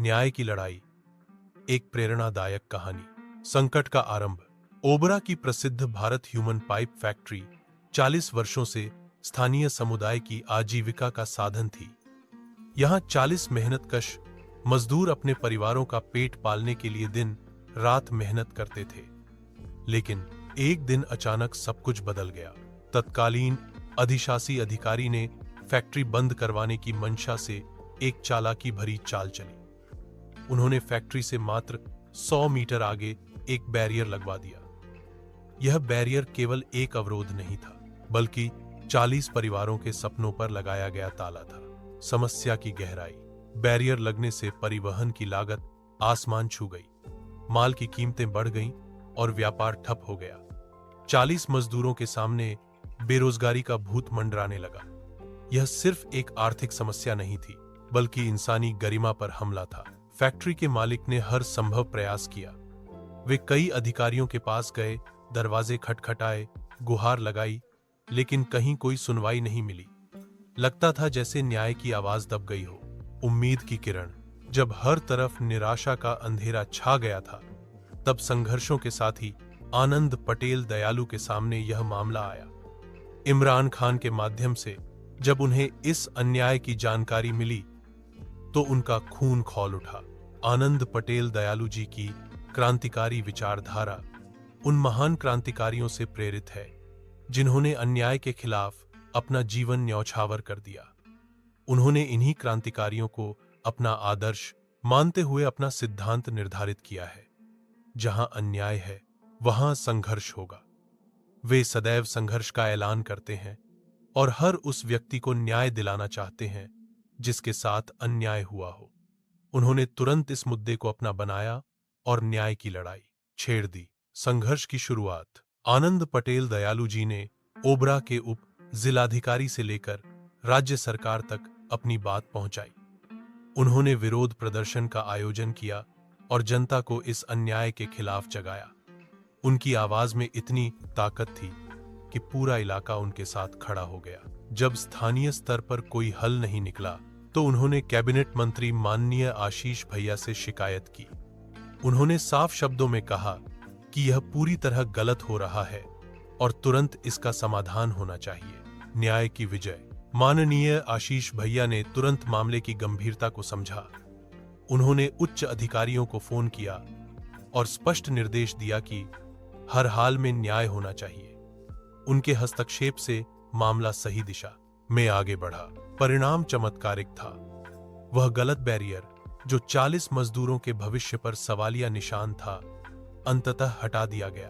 न्याय की लड़ाई, एक प्रेरणादायक कहानी। संकट का आरंभ। ओबरा की प्रसिद्ध भारत ह्यूमन पाइप फैक्ट्री 40 वर्षों से स्थानीय समुदाय की आजीविका का साधन थी। यहां 40 मेहनतकश मजदूर अपने परिवारों का पेट पालने के लिए दिन रात मेहनत करते थे। लेकिन एक दिन अचानक सब कुछ बदल गया। तत्कालीन अधिशासी अधिकारी ने फैक्ट्री बंद करवाने की मंशा से एक चालाकी भरी चाल चली। उन्होंने फैक्ट्री से मात्र 100 मीटर आगे एक बैरियर लगवा दिया। यह बैरियर केवल एक अवरोध नहीं था, बल्कि 40 परिवारों के सपनों पर लगाया गया ताला था। समस्या की गहराई। बैरियर लगने से परिवहन की लागत आसमान छू गई, माल की कीमतें बढ़ गईं और व्यापार ठप हो गया। 40 मजदूरों के सामने बेरोजगारी का भूत मंडराने लगा। यह सिर्फ एक आर्थिक समस्या नहीं थी, बल्कि इंसानी गरिमा पर हमला था। फैक्ट्री के मालिक ने हर संभव प्रयास किया। वे कई अधिकारियों के पास गए, दरवाजे खटखटाए, गुहार लगाई, लेकिन कहीं कोई सुनवाई नहीं मिली। लगता था जैसे न्याय की आवाज दब गई हो। उम्मीद की किरण। जब हर तरफ निराशा का अंधेरा छा गया था, तब संघर्षों के साथी आनंद पटेल दयालु के सामने यह मामला आया। इमरान खान के माध्यम से जब उन्हें इस अन्याय की जानकारी मिली, तो उनका खून खौल उठा। आनंद पटेल दयालु जी की क्रांतिकारी विचारधारा उन महान क्रांतिकारियों से प्रेरित है, जिन्होंने अन्याय के खिलाफ अपना जीवन न्यौछावर कर दिया। उन्होंने इन्हीं क्रांतिकारियों को अपना आदर्श मानते हुए अपना सिद्धांत निर्धारित किया है, जहां अन्याय है, वहां संघर्ष होगा। वे सदैव संघर्ष का ऐलान करते हैं और हर उस व्यक्ति को न्याय दिलाना चाहते हैं जिसके साथ अन्याय हुआ हो। उन्होंने तुरंत इस मुद्दे को अपना बनाया और न्याय की लड़ाई छेड़ दी। संघर्ष की शुरुआत। आनंद पटेल दयालु जी ने ओबरा के उप जिलाधिकारी से लेकर राज्य सरकार तक अपनी बात पहुंचाई। उन्होंने विरोध प्रदर्शन का आयोजन किया और जनता को इस अन्याय के खिलाफ जगाया। उनकी आवाज में इतनी ताकत थी कि पूरा इलाका उनके साथ खड़ा हो गया। जब स्थानीय स्तर पर कोई हल नहीं निकला, तो उन्होंने कैबिनेट मंत्री माननीय आशीष भैया से शिकायत की। उन्होंने साफ शब्दों में कहा कि यह पूरी तरह गलत हो रहा है और तुरंत इसका समाधान होना चाहिए। न्याय की विजय। माननीय आशीष भैया ने तुरंत मामले की गंभीरता को समझा। उन्होंने उच्च अधिकारियों को फोन किया और स्पष्ट निर्देश दिया कि हर हाल में न्याय होना चाहिए। उनके हस्तक्षेप से मामला सही दिशा में आगे बढ़ा। परिणाम चमत्कारिक था। वह गलत बैरियर, जो 40 मजदूरों के भविष्य पर सवालिया निशान था, अंततः हटा दिया गया।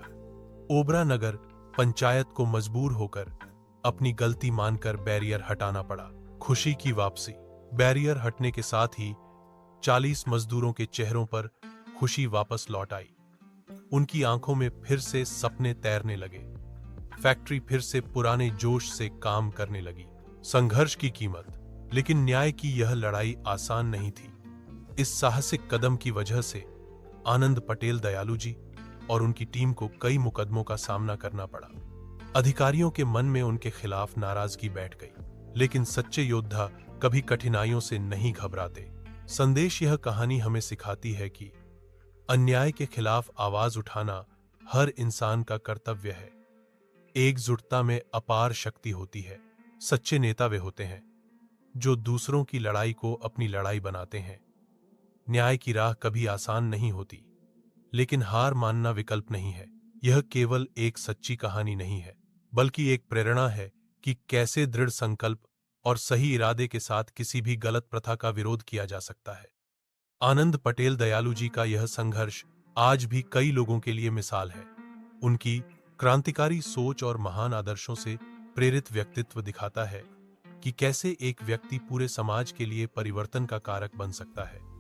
ओबरा नगर पंचायत को मजबूर होकर अपनी गलती मानकर बैरियर हटाना पड़ा। खुशी की वापसी। बैरियर हटने के साथ ही 40 मजदूरों के चेहरों पर खुशी वापस लौट आई। उनकी आंखों में फिर से सपने तैरने लगे। फैक्ट्री फिर से पुराने जोश से काम करने लगी। संघर्ष की कीमत। लेकिन न्याय की यह लड़ाई आसान नहीं थी। इस साहसिक कदम की वजह से आनंद पटेल दयालु जी और उनकी टीम को कई मुकदमों का सामना करना पड़ा। अधिकारियों के मन में उनके खिलाफ नाराजगी बैठ गई, लेकिन सच्चे योद्धा कभी कठिनाइयों से नहीं घबराते। संदेश। यह कहानी हमें सिखाती है कि अन्याय के खिलाफ आवाज उठाना हर इंसान का कर्तव्य है। एकजुटता में अपार शक्ति होती है। सच्चे नेता वे होते हैं जो दूसरों की लड़ाई को अपनी लड़ाई बनाते हैं। न्याय की राह कभी आसान नहीं होती, लेकिन हार मानना विकल्प नहीं है। यह केवल एक सच्ची कहानी नहीं है, बल्कि एक प्रेरणा है कि कैसे दृढ़ संकल्प और सही इरादे के साथ किसी भी गलत प्रथा का विरोध किया जा सकता है। आनंद पटेल दयालु जी का यह संघर्ष आज भी कई लोगों के लिए मिसाल है। उनकी क्रांतिकारी सोच और महान आदर्शों से प्रेरित व्यक्तित्व दिखाता है कि कैसे एक व्यक्ति पूरे समाज के लिए परिवर्तन का कारक बन सकता है।